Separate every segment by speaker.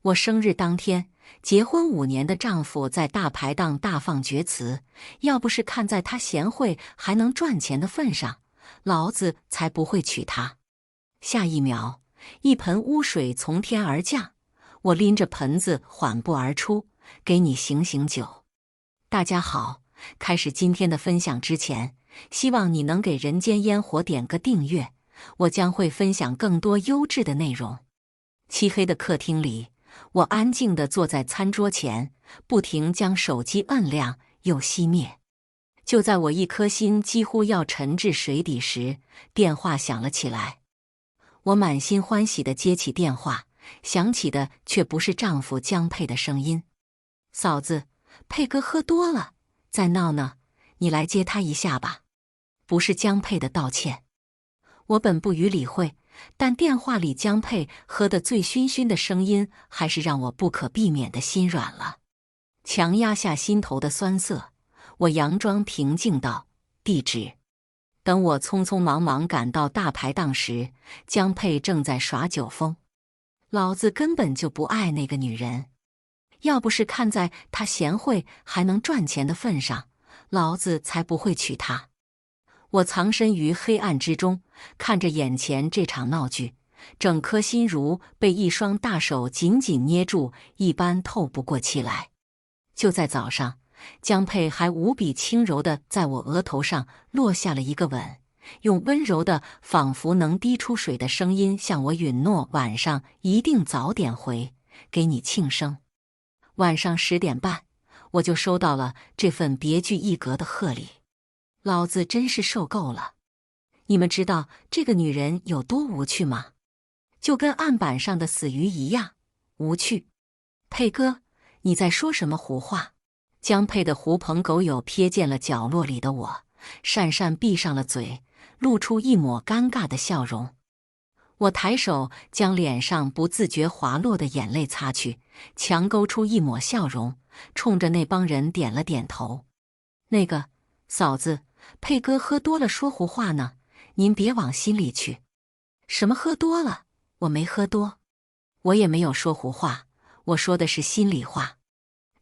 Speaker 1: 我生日当天，结婚5年的丈夫在大排档大放厥词，要不是看在他贤惠还能赚钱的份上，老子才不会娶她。下一秒，一盆污水从天而降，我拎着盆子缓步而出，给你醒醒酒。大家好，开始今天的分享之前，希望你能给人间烟火点个订阅，我将会分享更多优质的内容。漆黑的客厅里，我安静地坐在餐桌前，不停将手机摁亮又熄灭。就在我一颗心几乎要沉至水底时，电话响了起来。我满心欢喜地接起电话，响起的却不是丈夫江佩的声音。嫂子，佩哥喝多了，在闹呢，你来接他一下吧。不是江佩的道歉。我本不予理会，但电话里江佩喝得醉醺醺的声音还是让我不可避免地心软了。强压下心头的酸涩，我佯装平静道：地址。等我匆匆忙忙赶到大排档时，江佩正在耍酒疯。老子根本就不爱那个女人，要不是看在她贤惠还能赚钱的份上，老子才不会娶她。我藏身于黑暗之中，看着眼前这场闹剧，整颗心如被一双大手紧紧捏住一般透不过气来。就在早上，江佩还无比轻柔地在我额头上落下了一个吻，用温柔的仿佛能滴出水的声音向我允诺晚上一定早点回，给你庆生。晚上10点半，我就收到了这份别具一格的贺礼。老子真是受够了。你们知道这个女人有多无趣吗？就跟案板上的死鱼一样无趣。佩哥，你在说什么胡话？江佩的狐朋狗友瞥见了角落里的我，讪讪闭上了嘴，露出一抹尴尬的笑容。我抬手将脸上不自觉滑落的眼泪擦去，强勾出一抹笑容，冲着那帮人点了点头。那个，嫂子，佩哥喝多了说胡话呢，您别往心里去。什么喝多了？我没喝多，我也没有说胡话，我说的是心里话。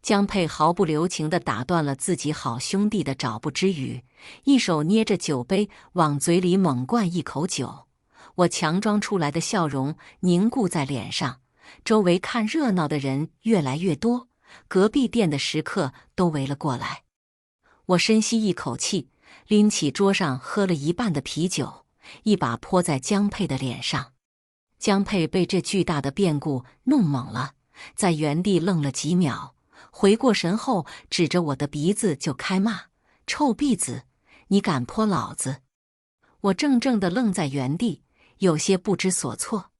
Speaker 1: 江佩毫不留情地打断了自己好兄弟的找不知语，一手捏着酒杯往嘴里猛灌一口酒。我强装出来的笑容凝固在脸上，周围看热闹的人越来越多，隔壁店的食客都围了过来。我深吸一口气，拎起桌上喝了一半的啤酒，一把泼在江佩的脸上。江佩被这巨大的变故弄懵了，在原地愣了几秒，回过神后指着我的鼻子就开骂：臭篦子，你敢泼老子！我怔怔地愣在原地，有些不知所措。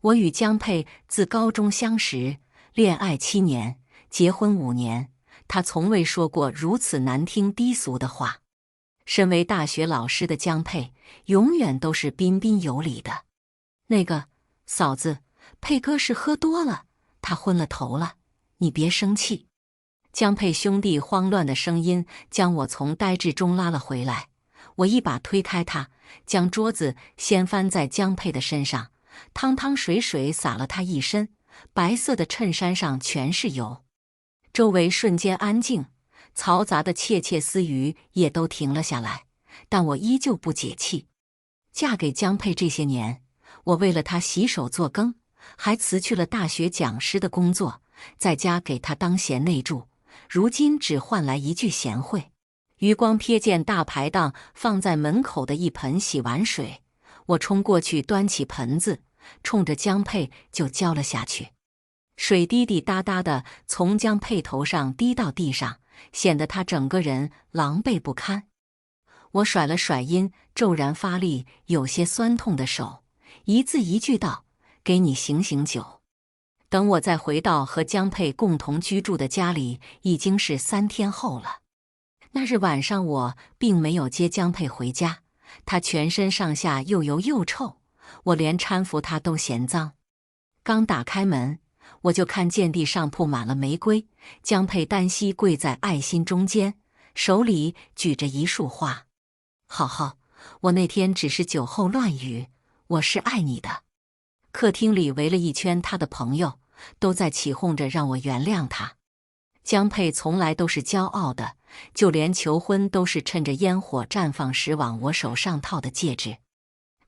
Speaker 1: 我与江佩自高中相识，恋爱7年，结婚5年，他从未说过如此难听低俗的话。身为大学老师的江佩，永远都是彬彬有礼的。那个，嫂子，佩哥是喝多了，他昏了头了，你别生气。江佩兄弟慌乱的声音将我从呆滞中拉了回来。我一把推开他，将桌子掀翻在江佩的身上，汤汤水水洒了他一身，白色的衬衫上全是油。周围瞬间安静，嘈杂的窃窃私语也都停了下来，但我依旧不解气。嫁给江佩这些年，我为了他洗手做羹，还辞去了大学讲师的工作，在家给他当贤内助，如今只换来一句贤惠。余光瞥见大排档放在门口的一盆洗碗水，我冲过去端起盆子，冲着江佩就浇了下去。水滴滴答答的从江佩头上滴到地上，显得他整个人狼狈不堪。我甩了甩因骤然发力有些酸痛的手，一字一句道：给你醒醒酒。等我再回到和江佩共同居住的家里，已经是3天后了。那日晚上我并没有接江佩回家，她全身上下又油又臭，我连搀扶她都嫌脏。刚打开门，我就看见地上铺满了玫瑰，江佩单膝跪在爱心中间，手里举着一束花。好好，我那天只是酒后乱语，我是爱你的。客厅里围了一圈他的朋友，都在起哄着让我原谅他。江佩从来都是骄傲的，就连求婚都是趁着烟火绽放时往我手上套的戒指。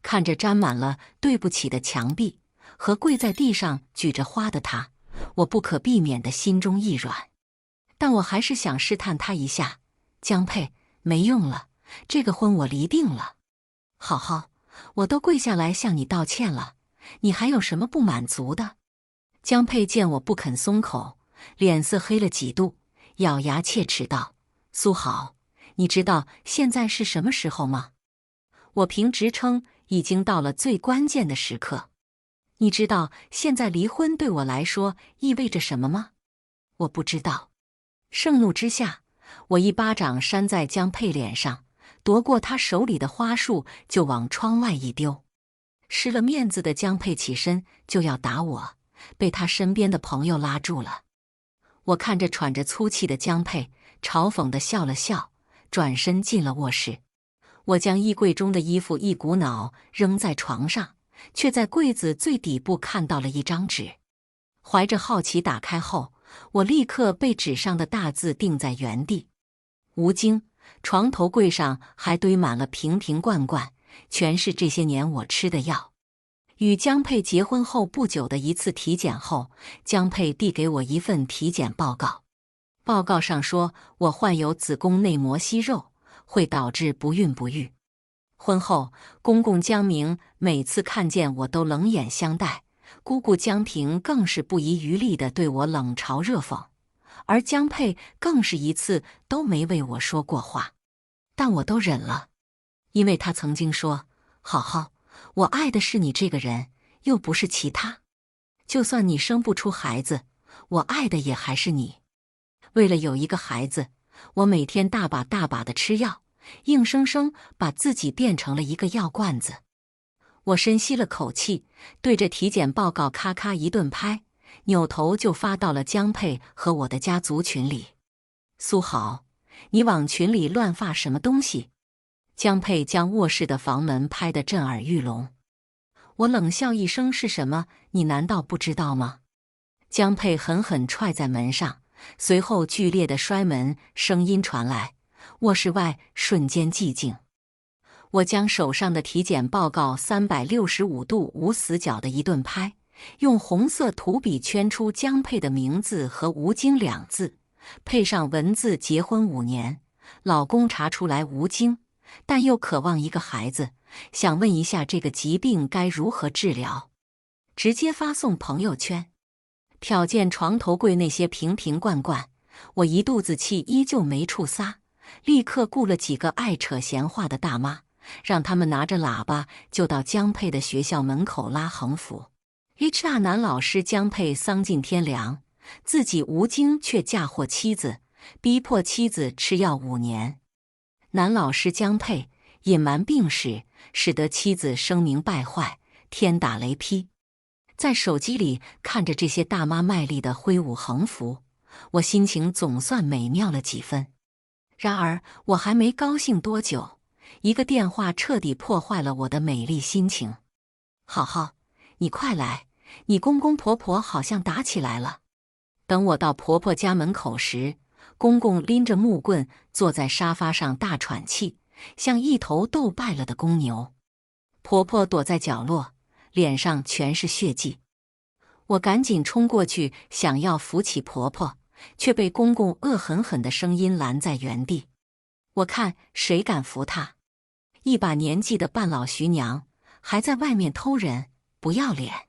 Speaker 1: 看着沾满了对不起的墙壁和跪在地上举着花的他，我不可避免的心中一软。但我还是想试探他一下。江佩，没用了，这个婚我离定了。好好，我都跪下来向你道歉了，你还有什么不满足的？江佩见我不肯松口，脸色黑了几度，咬牙切齿道：苏好，你知道现在是什么时候吗？我凭直称已经到了最关键的时刻。你知道现在离婚对我来说意味着什么吗？我不知道。盛怒之下，我一巴掌扇在江佩脸上，夺过他手里的花束就往窗外一丢。失了面子的江佩起身就要打我，被他身边的朋友拉住了。我看着喘着粗气的江佩，嘲讽地笑了笑，转身进了卧室。我将衣柜中的衣服一股脑扔在床上，却在柜子最底部看到了一张纸。怀着好奇打开后，我立刻被纸上的大字定在原地。吴京。床头柜上还堆满了瓶瓶罐罐，全是这些年我吃的药。与江佩结婚后不久的一次体检后，江佩递给我一份体检报告。报告上说我患有子宫内膜息肉，会导致不孕不育。婚后，公公江明每次看见我都冷眼相待，姑姑江平更是不遗余力地对我冷嘲热讽。而江佩更是一次都没为我说过话，但我都忍了，因为他曾经说：好好，我爱的是你这个人，又不是其他。就算你生不出孩子，我爱的也还是你。为了有一个孩子，我每天大把大把的吃药，硬生生把自己变成了一个药罐子。我深吸了口气，对着体检报告咔咔一顿拍，扭头就发到了江佩和我的家族群里。苏好，你往群里乱发什么东西？江佩将卧室的房门拍得震耳欲聋。我冷笑一声：是什么？你难道不知道吗？江佩狠狠踹在门上，随后剧烈的摔门声音传来，卧室外瞬间寂静。我将手上的体检报告365度无死角的一顿拍，用红色涂笔圈出江佩的名字和吴京2字，配上文字结婚5年，老公查出来吴京，但又渴望一个孩子，想问一下这个疾病该如何治疗，直接发送朋友圈。瞟见床头柜那些瓶瓶罐罐，我一肚子气依旧没处撒，立刻雇了几个爱扯闲话的大妈，让他们拿着喇叭就到江佩的学校门口拉横幅。HR 男老师江佩丧尽天良，自己吴京却嫁祸妻子，逼迫妻子吃药5年。男老师江佩隐瞒病史，使得妻子声名败坏，天打雷劈。在手机里看着这些大妈卖力地挥舞横幅，我心情总算美妙了几分。然而我还没高兴多久，一个电话彻底破坏了我的美丽心情。好好，你快来，你公公婆婆好像打起来了。等我到婆婆家门口时，公公拎着木棍坐在沙发上大喘气，像一头斗败了的公牛。婆婆躲在角落，脸上全是血迹。我赶紧冲过去想要扶起婆婆，却被公公恶狠狠的声音拦在原地。我看谁敢扶她？一把年纪的半老徐娘，还在外面偷人，不要脸！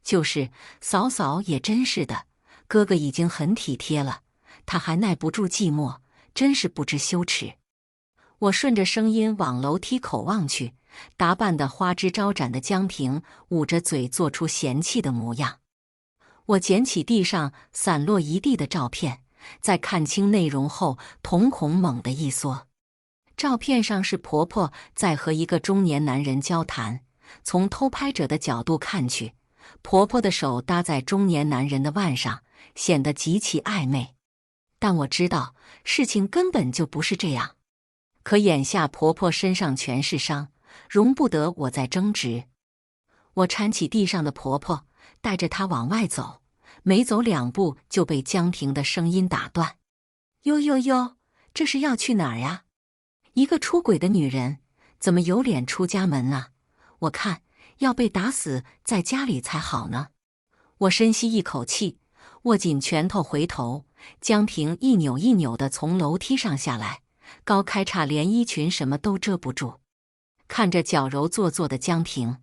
Speaker 1: 就是嫂嫂也真是的，哥哥已经很体贴了，她还耐不住寂寞，真是不知羞耻。我顺着声音往楼梯口望去，打扮得花枝招展的江平捂着嘴做出嫌弃的模样。我捡起地上散落一地的照片，在看清内容后，瞳孔猛地一缩。照片上是婆婆在和一个中年男人交谈，从偷拍者的角度看去，婆婆的手搭在中年男人的腕上，显得极其暧昧。但我知道事情根本就不是这样。可眼下婆婆身上全是伤，容不得我再争执。我搀起地上的婆婆，带着她往外走，没走2步就被江平的声音打断：“哟哟哟，这是要去哪儿呀？一个出轨的女人，怎么有脸出家门啊？我看要被打死在家里才好呢。”我深吸一口气，握紧拳头回头，江平一扭一扭地从楼梯上下来，高开叉连衣裙什么都遮不住。看着矫揉做作的江平，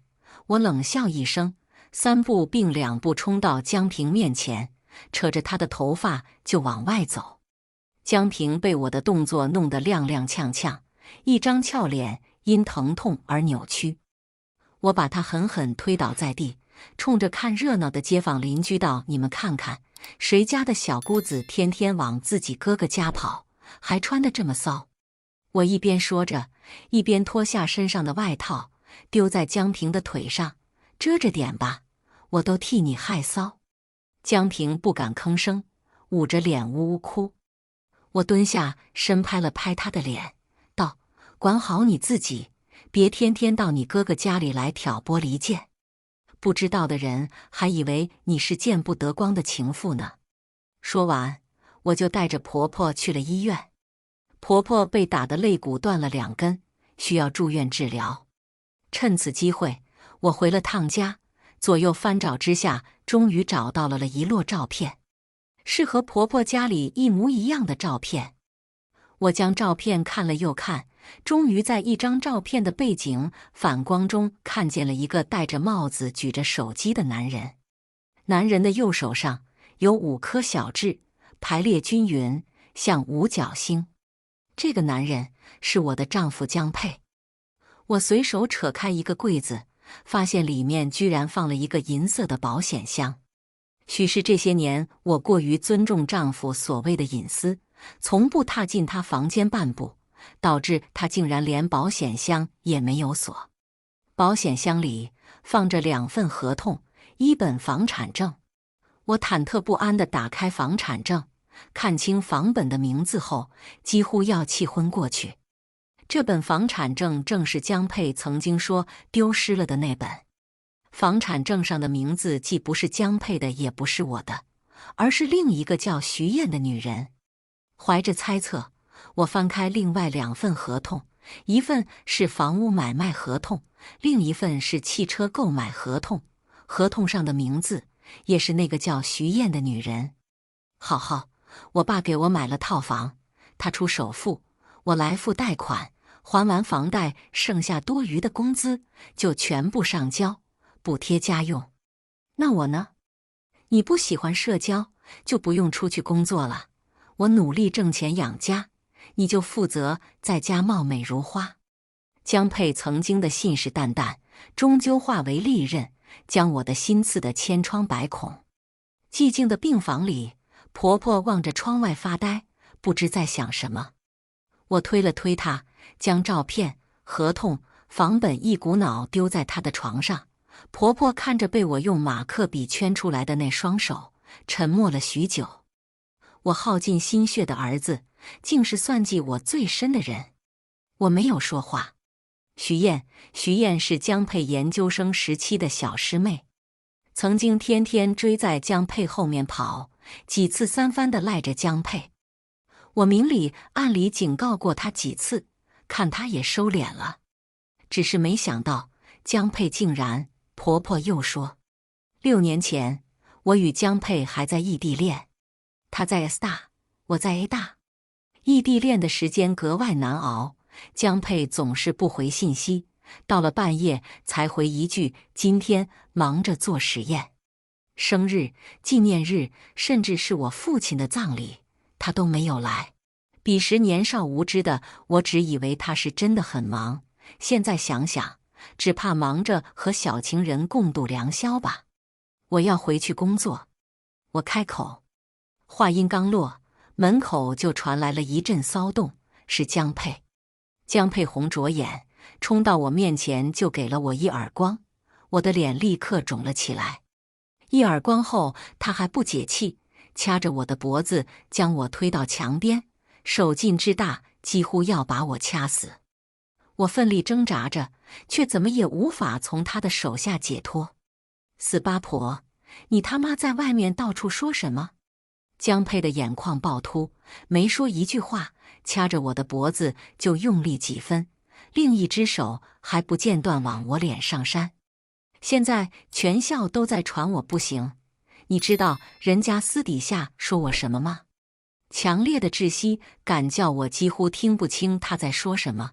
Speaker 1: 我冷笑一声，3步并2步冲到江平面前，扯着他的头发就往外走。江平被我的动作弄得踉踉跄跄，一张俏脸因疼痛而扭曲。我把他狠狠推倒在地，冲着看热闹的街坊邻居道：“你们看看，谁家的小姑子天天往自己哥哥家跑，还穿得这么骚。”我一边说着，一边脱下身上的外套，丢在江平的腿上：“遮着点吧，我都替你害臊。”江平不敢吭声，捂着脸呜呜哭。我蹲下，深拍了拍他的脸，道：“管好你自己，别天天到你哥哥家里来挑拨离间。不知道的人还以为你是见不得光的情妇呢。”说完，我就带着婆婆去了医院。婆婆被打得肋骨断了2根，需要住院治疗。趁此机会，我回了趟家，左右翻找之下，终于找到了一摞照片，是和婆婆家里一模一样的照片。我将照片看了又看，终于在一张照片的背景反光中看见了一个戴着帽子举着手机的男人。男人的右手上有5颗小痣，排列均匀，像五角星。这个男人是我的丈夫江沛。我随手扯开一个柜子，发现里面居然放了一个银色的保险箱。许是这些年我过于尊重丈夫所谓的隐私，从不踏进他房间半步，导致他竟然连保险箱也没有锁。保险箱里放着2份合同，1本房产证。我忐忑不安地打开房产证，看清房本的名字后，几乎要气昏过去。这本房产证正是江沛曾经说丢失了的那本。房产证上的名字既不是江沛的，也不是我的，而是另一个叫徐燕的女人。怀着猜测，我翻开另外2份合同，一份是房屋买卖合同，另一份是汽车购买合同。合同上的名字也是那个叫徐燕的女人。好，我爸给我买了套房，他出首付，我来付贷款，还完房贷，剩下多余的工资就全部上交，补贴家用。那我呢？你不喜欢社交，就不用出去工作了。我努力挣钱养家，你就负责在家貌美如花。江沛曾经的信誓旦旦，终究化为利刃，将我的心刺得千疮百孔。寂静的病房里，婆婆望着窗外发呆，不知在想什么。我推了推她，将照片、合同、房本一股脑丢在她的床上。婆婆看着被我用马克笔圈出来的那双手，沉默了许久。我耗尽心血的儿子，竟是算计我最深的人。我没有说话。徐燕是江沛研究生时期的小师妹，曾经天天追在江沛后面跑，几次3番地赖着江沛。我明里暗里警告过她几次，看她也收敛了。只是没想到江沛竟然……婆婆又说，6年前我与江沛还在异地恋，她在 S 大，我在 A 大。异地恋的时间格外难熬，江沛总是不回信息，到了半夜才回一句今天忙着做实验。生日、纪念日，甚至是我父亲的葬礼，她都没有来。彼时年少无知的我只以为她是真的很忙，现在想想，只怕忙着和小情人共度良宵吧。我要回去工作。我开口，话音刚落，门口就传来了一阵骚动，是江沛。江沛红着眼，冲到我面前就给了我一耳光，我的脸立刻肿了起来。一耳光后，他还不解气，掐着我的脖子将我推到墙边，手劲之大，几乎要把我掐死。我奋力挣扎着，却怎么也无法从他的手下解脱。死八婆，你他妈在外面到处说什么？”江佩的眼眶暴突，没说一句话，掐着我的脖子就用力几分，另一只手还不间断往我脸上扇。现在全校都在传我不行，你知道人家私底下说我什么吗？强烈的窒息感叫我几乎听不清他在说什么，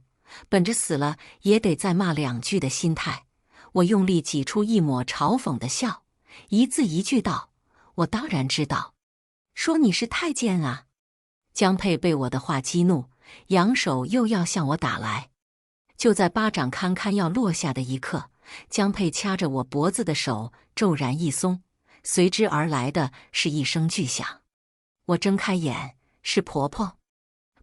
Speaker 1: 本着死了也得再骂2句的心态，我用力挤出一抹嘲讽的笑，一字一句道：“我当然知道。”说你是太监啊！江佩被我的话激怒，扬手又要向我打来。就在巴掌堪堪要落下的一刻，江佩掐着我脖子的手骤然一松，随之而来的是一声巨响。我睁开眼，是婆婆。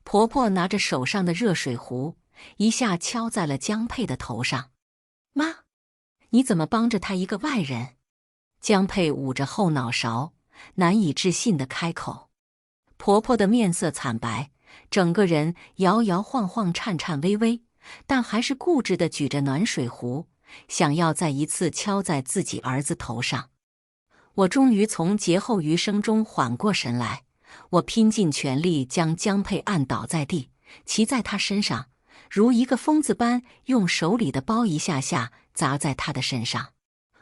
Speaker 1: 婆婆拿着手上的热水壶，一下敲在了江佩的头上。“妈，你怎么帮着他一个外人？”江佩捂着后脑勺，难以置信地开口。婆婆的面色惨白，整个人摇摇晃晃、颤颤巍巍，但还是固执地举着暖水壶，想要再一次敲在自己儿子头上。我终于从劫后余生中缓过神来，我拼尽全力将江佩按倒在地，骑在他身上，如一个疯子般用手里的包一下下砸在他的身上。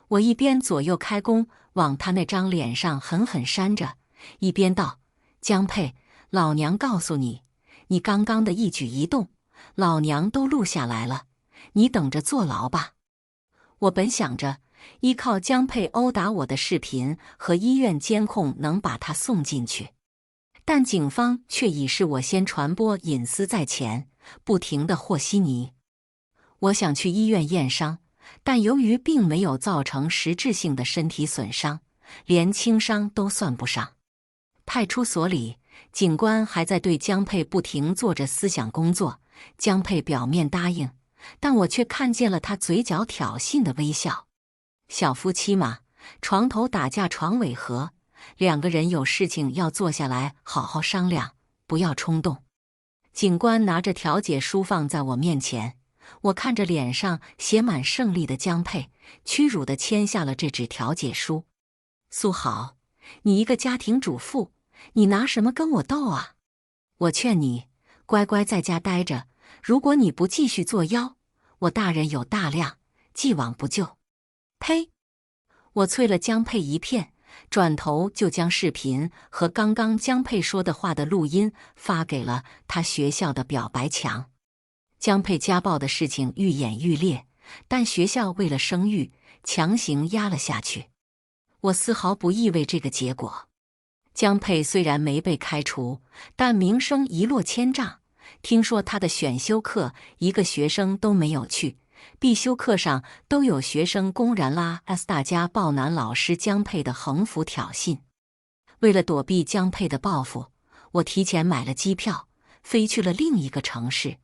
Speaker 1: 我一边左右开弓往他那张脸上狠狠扇着，一边道：“江佩，老娘告诉你，你刚刚的一举一动，老娘都录下来了，你等着坐牢吧。”我本想着依靠江佩殴打我的视频和医院监控能把他送进去，但警方却以是我先传播隐私在前，不停地和稀泥。我想去医院验伤，但由于并没有造成实质性的身体损伤，连轻伤都算不上。派出所里，警官还在对江佩不停做着思想工作。江佩表面答应，但我却看见了他嘴角挑衅的微笑。小夫妻嘛，床头打架床尾和，2个人有事情要坐下来好好商量，不要冲动。警官拿着调解书放在我面前，我看着脸上写满胜利的江佩，屈辱地签下了这纸调解书。苏好，你一个家庭主妇，你拿什么跟我斗啊？我劝你乖乖在家待着，如果你不继续作妖，我大人有大量，既往不咎。呸！我啐了江佩一片，转头就将视频和刚刚江佩说的话的录音发给了他学校的表白墙。江佩家暴的事情愈演愈烈，但学校为了声誉，强行压了下去。我丝毫不意味这个结果。江佩虽然没被开除，但名声一落千丈。听说他的选修课一个学生都没有去，必修课上都有学生公然拉 S 大家暴男老师江佩的横幅挑衅。为了躲避江佩的报复，我提前买了机票，飞去了另一个城市。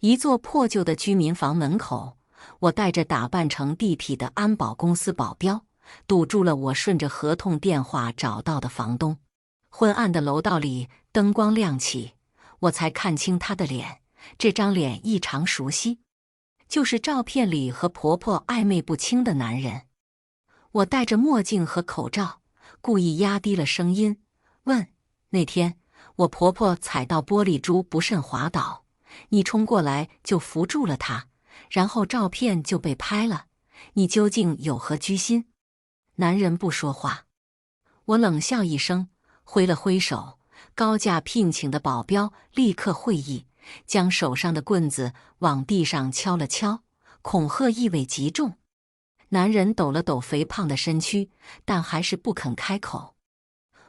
Speaker 1: 一座破旧的居民房门口，我带着打扮成地痞的安保公司保镖，堵住了我顺着合同电话找到的房东。昏暗的楼道里灯光亮起，我才看清他的脸，这张脸异常熟悉，就是照片里和婆婆暧昧不清的男人。我戴着墨镜和口罩，故意压低了声音问：“那天我婆婆踩到玻璃珠不慎滑倒，你冲过来就扶住了她，然后照片就被拍了，你究竟有何居心？”男人不说话。我冷笑一声，挥了挥手，高价聘请的保镖立刻会意，将手上的棍子往地上敲了敲，恐吓意味极重。男人抖了抖肥胖的身躯，但还是不肯开口。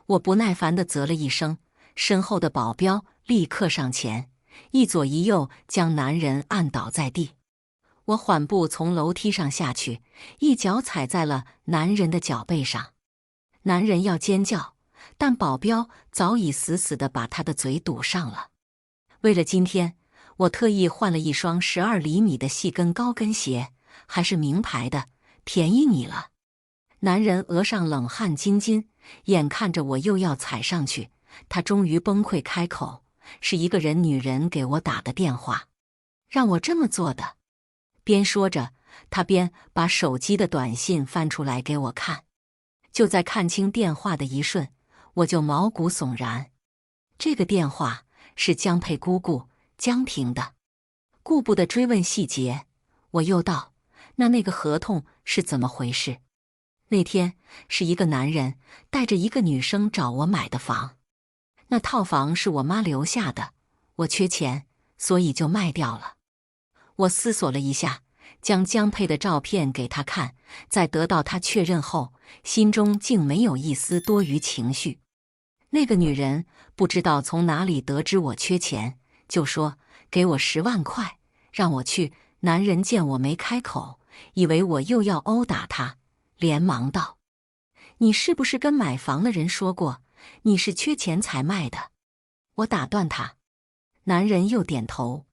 Speaker 1: 我不耐烦地啧了一声，身后的保镖立刻上前，一左一右将男人按倒在地。我缓步从楼梯上下去，一脚踩在了男人的脚背上。男人要尖叫，但保镖早已死死地把他的嘴堵上了。为了今天，我特意换了一双12厘米的细跟高跟鞋，还是名牌的，便宜你了。男人额上冷汗津津，眼看着我又要踩上去，他终于崩溃开口：“是一个人女人给我打的电话，让我这么做的。”边说着，他边把手机的短信翻出来给我看。就在看清电话的一瞬，我就毛骨悚然。这个电话是江佩姑姑江平的。顾不得追问细节，我又道：那个合同是怎么回事？那天是一个男人带着一个女生找我买的房，那套房是我妈留下的，我缺钱，所以就卖掉了。我思索了一下，将江佩的照片给他看，在得到他确认后，心中竟没有一丝多余情绪。那个女人不知道从哪里得知我缺钱，就说给我10万块，让我去。男人见我没开口，以为我又要殴打他，连忙道：你是不是跟买房的人说过，你是缺钱才卖的？我打断他，男人又点头。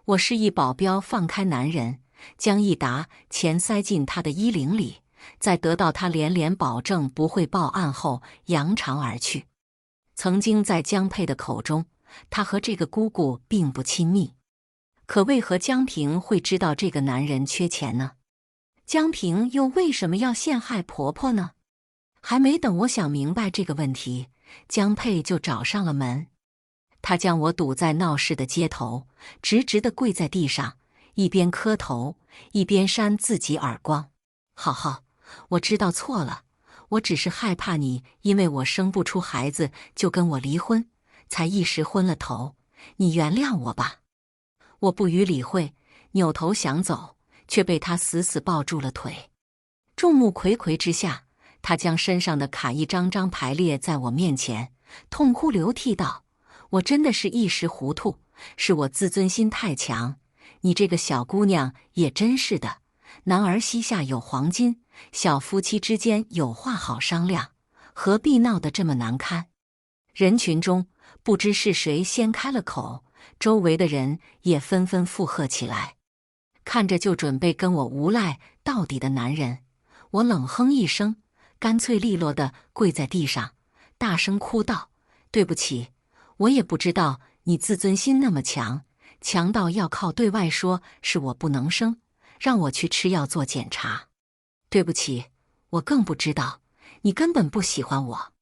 Speaker 1: 我示意保镖放开男人，将一沓钱塞进他的衣领里，在得到他连连保证不会报案后，扬长而去。曾经在江佩的口中，他和这个姑姑并不亲密，可为何江平会知道这个男人缺钱呢？江平又为什么要陷害婆婆呢？还没等我想明白这个问题，江佩就找上了门。他将我堵在闹市的街头，直直地跪在地上，一边磕头，一边扇自己耳光。好好，我知道错了，我只是害怕你因为我生不出孩子就跟我离婚，才一时昏了头，你原谅我吧。我不予理会，扭头想走，却被他死死抱住了腿。众目睽睽之下，他将身上的卡一张张排列在我面前，痛哭流涕道：我真的是一时糊涂，是我自尊心太强。你这个小姑娘也真是的，男儿膝下有黄金，小夫妻之间有话好商量，何必闹得这么难堪？人群中不知是谁先开了口，周围的人也纷纷附和起来。看着就准备跟我无赖到底的男人，我冷哼一声，干脆利落地跪在地上，大声哭道：对不起，我也不知道你自尊心那么强，强到要靠对外说是我不能生，让我去吃药做检查。对不起，我更不知道你根本不喜欢我。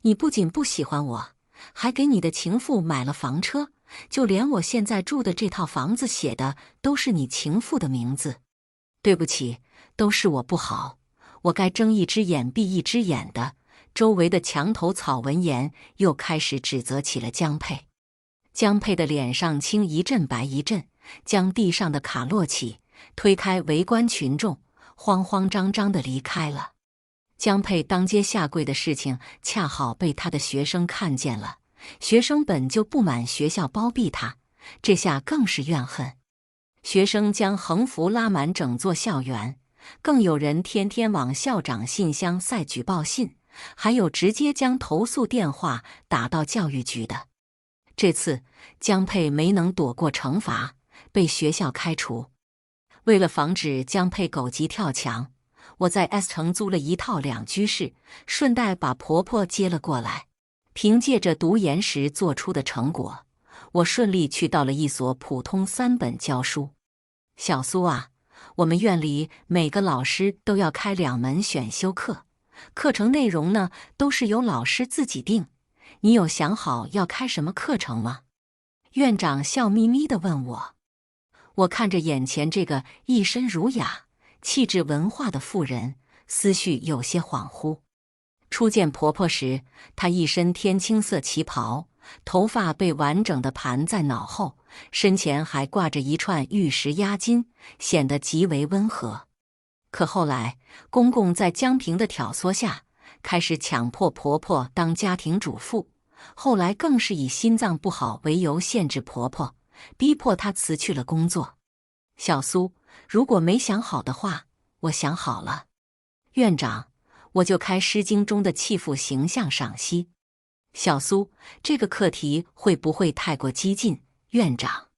Speaker 1: 你不仅不喜欢我，还给你的情妇买了房车，就连我现在住的这套房子写的都是你情妇的名字。对不起，都是我不好，我该睁一只眼闭一只眼的。周围的墙头草闻言，又开始指责起了江佩。江佩的脸上青一阵白一阵，将地上的卡摞起，推开围观群众，慌慌张张地离开了。江佩当街下跪的事情恰好被他的学生看见了，学生本就不满学校包庇他，这下更是怨恨。学生将横幅拉满整座校园，更有人天天往校长信箱塞举报信，还有直接将投诉电话打到教育局的。这次江佩没能躲过惩罚，被学校开除。为了防止江佩狗急跳墙，我在 S 城租了一套2居室，顺带把婆婆接了过来。凭借着读研时做出的成果，我顺利去到了一所普通3本教书。小苏啊，我们院里每个老师都要开2门选修课，课程内容呢都是由老师自己定。你有想好要开什么课程吗？院长笑眯眯地问我。我看着眼前这个一身儒雅、气质文化的妇人，思绪有些恍惚。初见婆婆时，她一身天青色旗袍，头发被完整地盘在脑后，身前还挂着一串玉石压金，显得极为温和。可后来，公公在江平的挑唆下，开始强迫婆婆当家庭主妇，后来更是以心脏不好为由限制婆婆，逼迫她辞去了工作。小苏，如果没想好的话，我想好了。院长，我就开《诗经》中的弃妇形象赏析。小苏，这个课题会不会太过激进？院长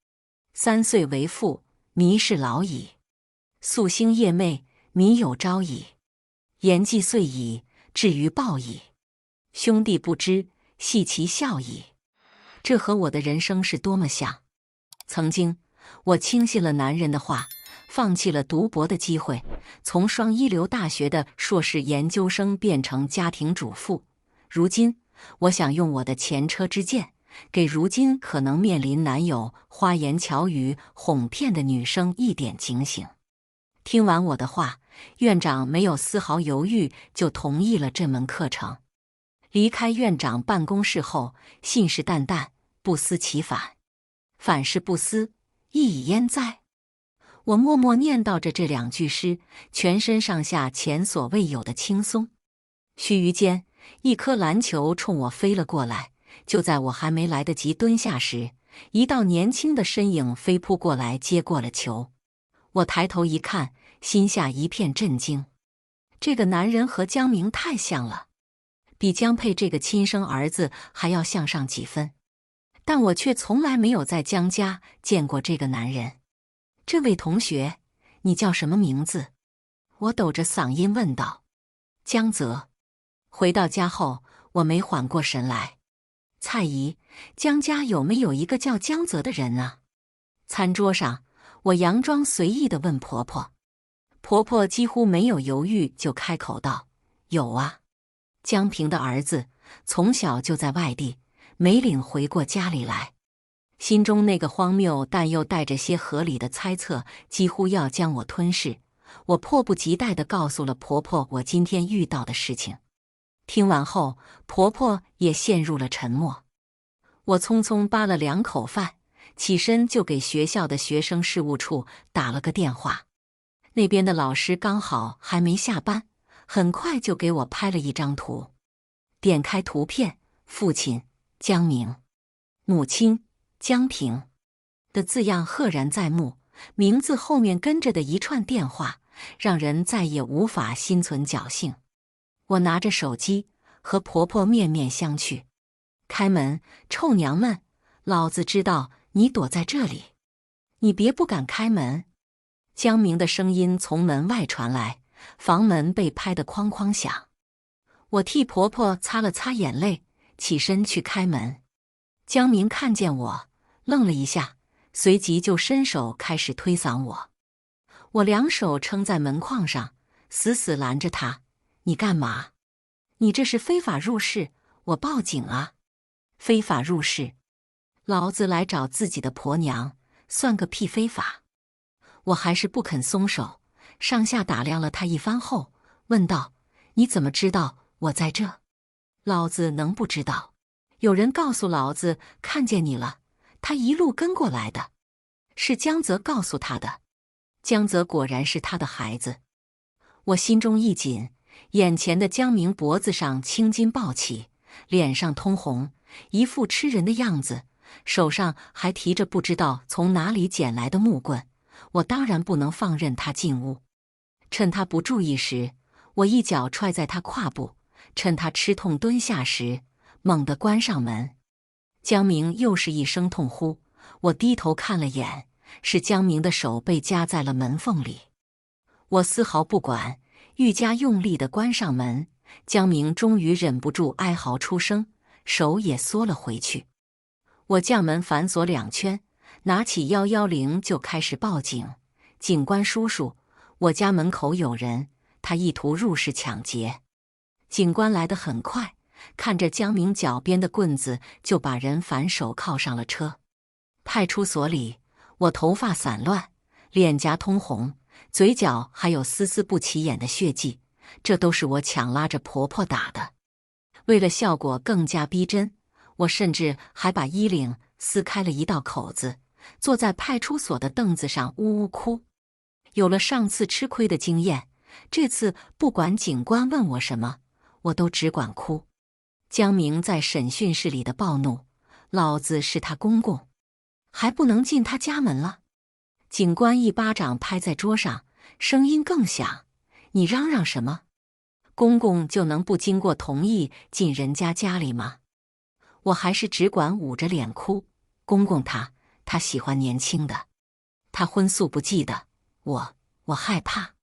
Speaker 1: ，3岁为妇，弥是老矣；夙兴夜寐，弥有朝矣。言既遂矣，至于报矣。兄弟不知，系其孝矣。这和我的人生是多么像！曾经，我轻信了男人的话，放弃了读博的机会，从双一流大学的硕士研究生变成家庭主妇。如今，我想用我的前车之鉴，给如今可能面临男友花言巧语哄骗的女生一点警醒。听完我的话，院长没有丝毫犹豫就同意了这门课程。离开院长办公室后，信誓旦旦，不思其反。反是不思，亦已焉哉？我默默念叨着这2句诗，全身上下前所未有的轻松。须臾间，一颗篮球冲我飞了过来。就在我还没来得及蹲下时，一道年轻的身影飞扑过来接过了球。我抬头一看，心下一片震惊。这个男人和江明太像了，比江佩这个亲生儿子还要像上几分。但我却从来没有在江家见过这个男人。这位同学，你叫什么名字？我抖着嗓音问道。江泽。回到家后，我没缓过神来。蔡姨，江家有没有一个叫江泽的人啊？餐桌上，我佯装随意地问婆婆。婆婆几乎没有犹豫就开口道：有啊，江平的儿子从小就在外地，没领回过家里来。心中那个荒谬但又带着些合理的猜测几乎要将我吞噬。我迫不及待地告诉了婆婆我今天遇到的事情。听完后，婆婆也陷入了沉默。我匆匆扒了2口饭，起身就给学校的学生事务处打了个电话。那边的老师刚好还没下班，很快就给我拍了一张图。点开图片，父亲江明，母亲江平的字样赫然在目，名字后面跟着的一串电话，让人再也无法心存侥幸。我拿着手机和婆婆面面相觑。开门，臭娘们，老子知道你躲在这里，你别不敢开门。江明的声音从门外传来，房门被拍得哐哐响。我替婆婆擦了擦眼泪，起身去开门。江明看见我，愣了一下，随即就伸手开始推搡我。我2手撑在门框上，死死拦着他。你干嘛？你这是非法入室，我报警啊！非法入室？老子来找自己的婆娘，算个屁非法！我还是不肯松手，上下打量了他一番后，问道：你怎么知道我在这？老子能不知道？有人告诉老子看见你了，他一路跟过来的。是江泽告诉他的。江泽果然是他的孩子。我心中一紧，眼前的江明脖子上青筋暴起，脸上通红，一副吃人的样子，手上还提着不知道从哪里捡来的木棍。我当然不能放任他进屋。趁他不注意时，我一脚踹在他胯部，趁他吃痛蹲下时，猛地关上门。江明又是一声痛呼，我低头看了眼，是江明的手被夹在了门缝里。我丝毫不管，愈加用力地关上门。江明终于忍不住哀嚎出声，手也缩了回去。我将门反锁2圈，拿起110就开始报警。警官叔叔，我家门口有人，他意图入室抢劫。警官来得很快，看着江明脚边的棍子，就把人反手铐上了车。派出所里，我头发散乱，脸颊通红，嘴角还有丝丝不起眼的血迹，这都是我强拉着婆婆打的。为了效果更加逼真，我甚至还把衣领撕开了一道口子，坐在派出所的凳子上呜呜哭。有了上次吃亏的经验，这次不管警官问我什么，我都只管哭。江明在审讯室里的暴怒，老子是他公公，还不能进他家门了。警官一巴掌拍在桌上，声音更响：你嚷嚷什么？公公就能不经过同意进人家家里吗？我还是只管捂着脸哭。公公他喜欢年轻的，他荤素不忌的，我害怕。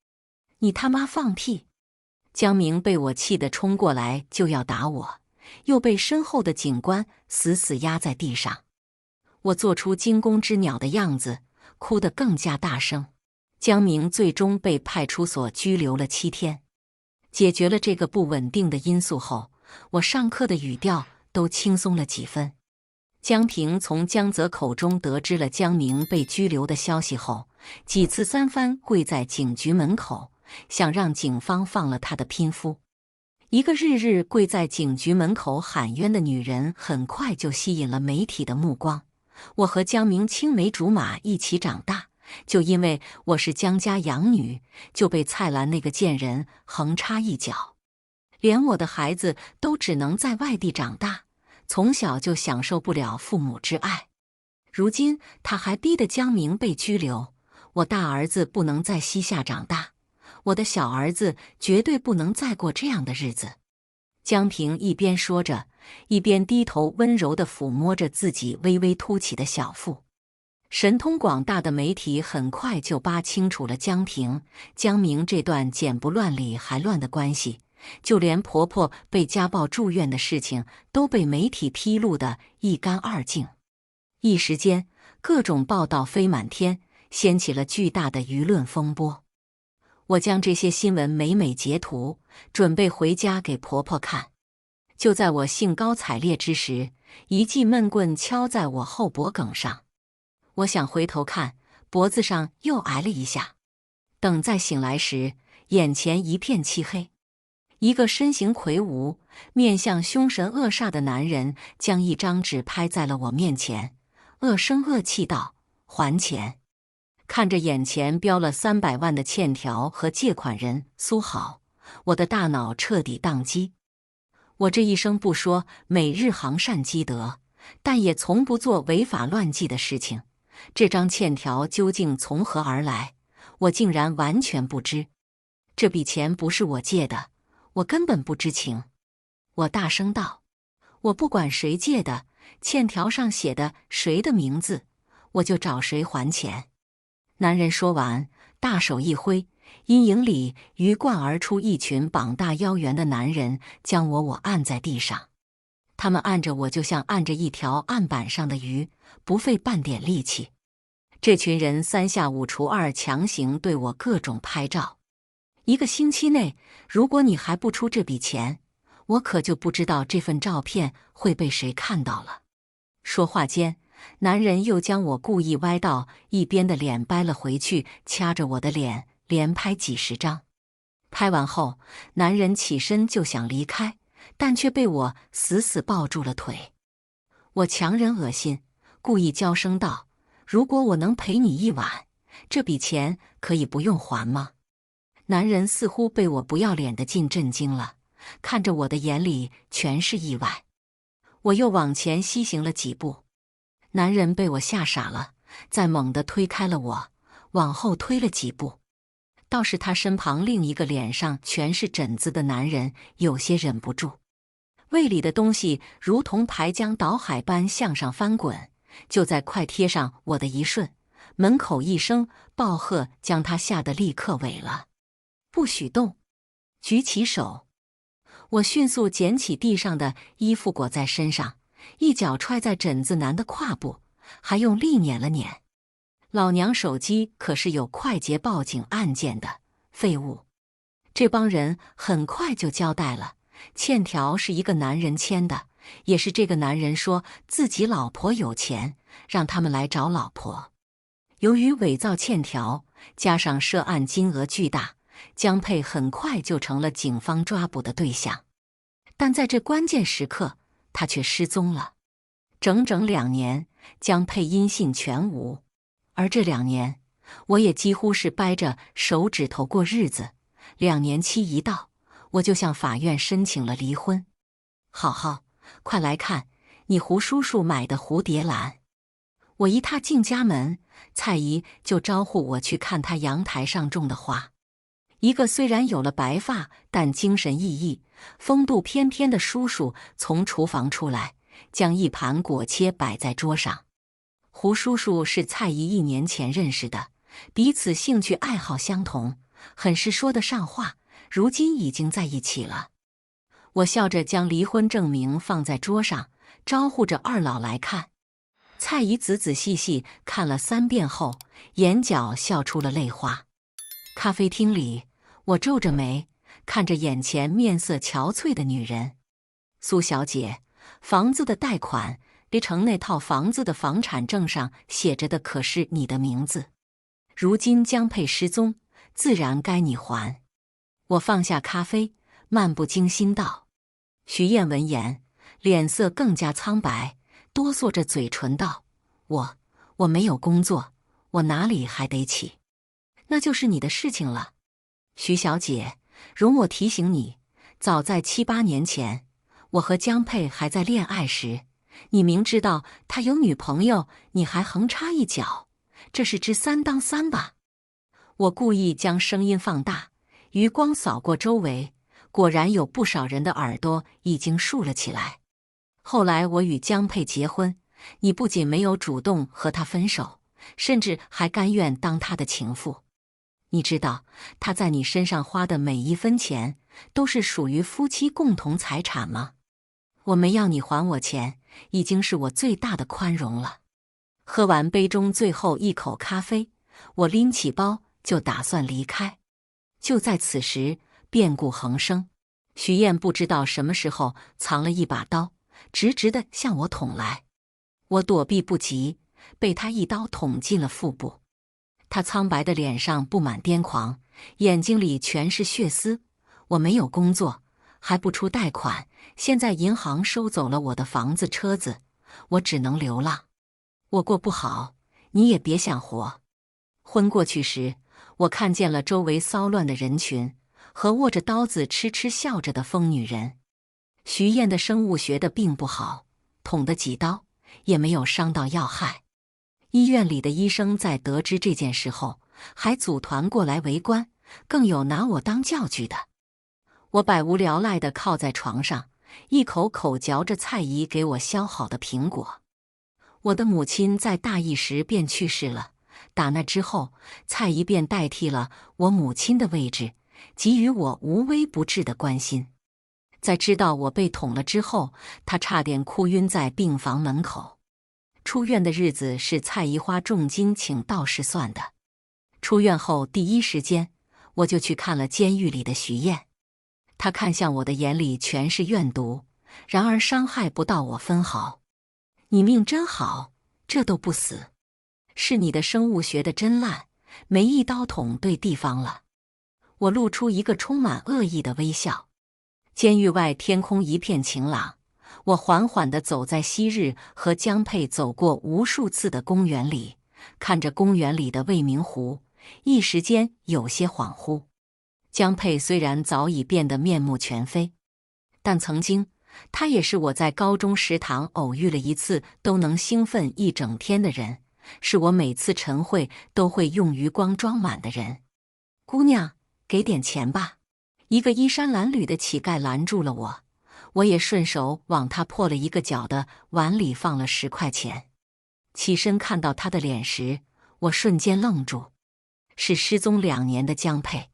Speaker 1: 你他妈放屁！江明被我气得冲过来就要打我，又被身后的警官死死压在地上。我做出惊弓之鸟的样子，哭得更加大声。江明最终被派出所拘留了7天。解决了这个不稳定的因素后，我上课的语调都轻松了几分。江平从江泽口中得知了江明被拘留的消息后，几次三番跪在警局门口，想让警方放了他的拼夫。一个日日跪在警局门口喊冤的女人，很快就吸引了媒体的目光。我和江明青梅竹马一起长大，就因为我是江家养女，就被蔡澜那个贱人横插一脚，连我的孩子都只能在外地长大，从小就享受不了父母之爱。如今他还逼得江明被拘留，我大儿子不能在西夏长大，我的小儿子绝对不能再过这样的日子。江平一边说着，一边低头温柔地抚摸着自己微微凸起的小腹。神通广大的媒体很快就扒清楚了江平、江明这段剪不乱理还乱的关系，就连婆婆被家暴住院的事情都被媒体披露得一干二净。一时间，各种报道飞满天，掀起了巨大的舆论风波。我将这些新闻每每截图，准备回家给婆婆看。就在我兴高采烈之时，一记闷棍敲在我后脖梗上。我想回头看，脖子上又挨了一下。等再醒来时，眼前一片漆黑。一个身形魁梧、面相凶神恶煞的男人将一张纸拍在了我面前，恶声恶气道：“还钱！”看着眼前标了300万的欠条和借款人苏好，我的大脑彻底宕机。我这一生不说每日行善积德，但也从不做违法乱纪的事情。这张欠条究竟从何而来，我竟然完全不知。这笔钱不是我借的，我根本不知情。我大声道：“我不管谁借的，欠条上写的谁的名字，我就找谁还钱。”男人说完，大手一挥，阴影里鱼贯而出一群膀大腰圆的男人，将我按在地上。他们按着我就像按着一条案板上的鱼，不费半点力气。这群人3下5除2强行对我各种拍照。1个星期内，如果你还不出这笔钱，我可就不知道这份照片会被谁看到了。说话间，男人又将我故意歪到一边的脸掰了回去，掐着我的脸连拍几10张。拍完后，男人起身就想离开，但却被我死死抱住了腿。我强忍恶心，故意娇声道：“如果我能陪你一晚，这笔钱可以不用还吗？”男人似乎被我不要脸的劲震惊了，看着我的眼里全是意外。我又往前西行了几步，男人被我吓傻了，再猛地推开了我，往后推了几步。倒是他身旁另一个脸上全是疹子的男人有些忍不住，胃里的东西如同排江倒海般向上翻滚。就在快贴上我的一瞬，门口一声暴喝将他吓得立刻萎了。不许动！举起手！我迅速捡起地上的衣服裹在身上，一脚踹在疹子男的胯部，还用力碾了碾。老娘手机可是有快捷报警按键的，废物！这帮人很快就交代了，欠条是一个男人签的，也是这个男人说自己老婆有钱，让他们来找老婆。由于伪造欠条，加上涉案金额巨大，江佩很快就成了警方抓捕的对象。但在这关键时刻，他却失踪了。整整2年，江佩音信全无。而这2年，我也几乎是掰着手指头过日子。2年期一到，我就向法院申请了离婚。好好，快来看你胡叔叔买的蝴蝶兰。我一踏进家门，蔡姨就招呼我去看她阳台上种的花。一个虽然有了白发，但精神奕奕、风度翩翩的叔叔从厨房出来，将一盘果切摆在桌上。胡叔叔是蔡姨1年前认识的，彼此兴趣爱好相同，很是说得上话，如今已经在一起了。我笑着将离婚证明放在桌上，招呼着二老来看。蔡姨仔仔细细看了3遍后，眼角笑出了泪花。咖啡厅里，我皱着眉，看着眼前面色憔悴的女人。苏小姐，房子的贷款，离城那套房子的房产证上写着的可是你的名字。如今江佩失踪，自然该你还。我放下咖啡，漫不经心道。徐燕闻言，脸色更加苍白，哆嗦着嘴唇道：我没有工作，我哪里还得起？那就是你的事情了。徐小姐，容我提醒你，早在7、8年前，我和江佩还在恋爱时，你明知道他有女朋友，你还横插一脚，这是知三当三吧？我故意将声音放大，余光扫过周围，果然有不少人的耳朵已经竖了起来。后来我与江佩结婚，你不仅没有主动和他分手，甚至还甘愿当他的情妇。你知道他在你身上花的每一分钱都是属于夫妻共同财产吗？我没要你还我钱，已经是我最大的宽容了。喝完杯中最后一口咖啡，我拎起包就打算离开。就在此时，变故横生。徐燕不知道什么时候藏了一把刀，直直地向我捅来。我躲避不及，被他一刀捅进了腹部。他苍白的脸上布满癫狂，眼睛里全是血丝。我没有工作，还不出贷款，现在银行收走了我的房子车子，我只能流浪。我过不好，你也别想活。昏过去时，我看见了周围骚乱的人群和握着刀子痴痴笑着的疯女人。徐燕的生物学的并不好，捅的几刀也没有伤到要害。医院里的医生在得知这件事后，还组团过来围观，更有拿我当教具的。我百无聊赖地靠在床上，一口口嚼着蔡姨给我削好的苹果。我的母亲在大疫时便去世了，打那之后，蔡姨便代替了我母亲的位置，给予我无微不至的关心。在知道我被捅了之后，她差点哭晕在病房门口。出院的日子是蔡姨花重金请道士算的。出院后第一时间，我就去看了监狱里的徐燕。她看向我的眼里全是怨毒，然而伤害不到我分毫。你命真好，这都不死。是你的生物学的真烂，没一刀捅对地方了。我露出一个充满恶意的微笑。监狱外天空一片晴朗，我缓缓地走在昔日和江佩走过无数次的公园里，看着公园里的未名湖，一时间有些恍惚。江佩虽然早已变得面目全非，但曾经他也是我在高中食堂偶遇了一次都能兴奋一整天的人，是我每次晨会都会用余光装满的人。姑娘，给点钱吧。一个衣衫褴褛的乞丐拦住了我，我也顺手往他破了一个角的碗里放了10块钱。起身看到他的脸时，我瞬间愣住，是失踪2年的江佩。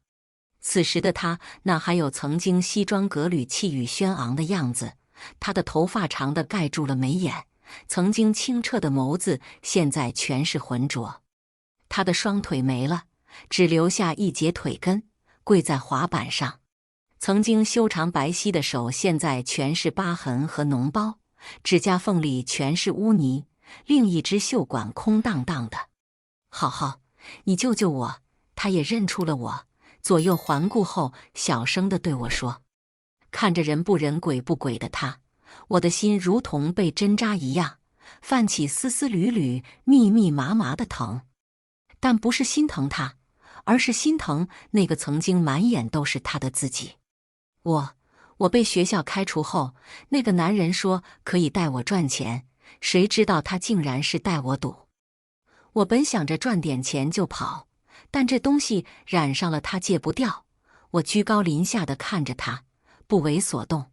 Speaker 1: 此时的他哪还有曾经西装革履气宇轩昂的样子，他的头发长得盖住了眉眼，曾经清澈的眸子现在全是浑浊。他的双腿没了，只留下一截腿根，跪在滑板上。曾经修长白皙的手现在全是疤痕和脓包，指甲缝里全是污泥，另一只袖管空荡荡的。好好，你救救我。他也认出了我，左右环顾后小声地对我说。看着人不人鬼不鬼的他，我的心如同被针扎一样，泛起丝丝缕缕密密麻麻的疼。但不是心疼他，而是心疼那个曾经满眼都是他的自己。我被学校开除后，那个男人说可以带我赚钱，谁知道他竟然是带我赌。我本想着赚点钱就跑，但这东西染上了他戒不掉。我居高临下地看着他，不为所动。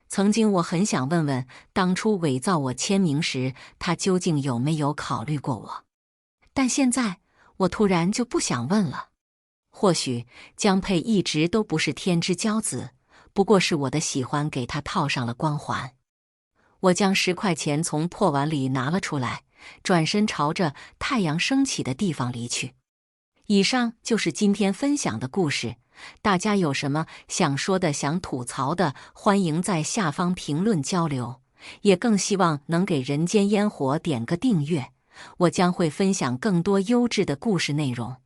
Speaker 1: 曾经我很想问问，当初伪造我签名时，他究竟有没有考虑过我？但现在我突然就不想问了。或许江佩一直都不是天之骄子，不过是我的喜欢给他套上了光环。我将10块钱从破碗里拿了出来，转身朝着太阳升起的地方离去。以上就是今天分享的故事，大家有什么想说的、想吐槽的，欢迎在下方评论交流。也更希望能给人间烟火点个订阅，我将会分享更多优质的故事内容。